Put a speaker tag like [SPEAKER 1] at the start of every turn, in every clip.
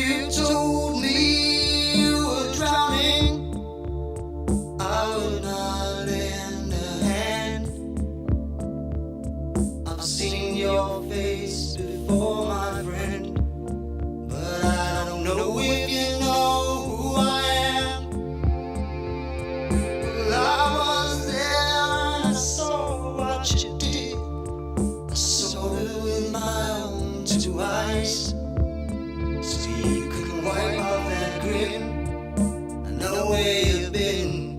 [SPEAKER 1] You told me you were drowning. I would not lend a hand. I've seen your face before, my friend, but I don't know if you know who I am. Well, I was there and I saw what you did. I saw it with my own two eyes. So you couldn't wipe off that grin. I know where you've been.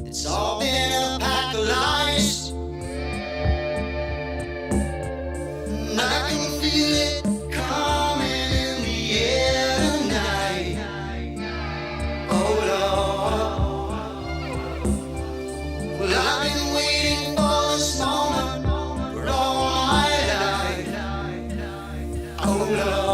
[SPEAKER 1] It's all been a pack of lies. And I can feel it coming in the air tonight. Oh Lord. Well, I've been waiting for this moment for all my life. Oh Lord.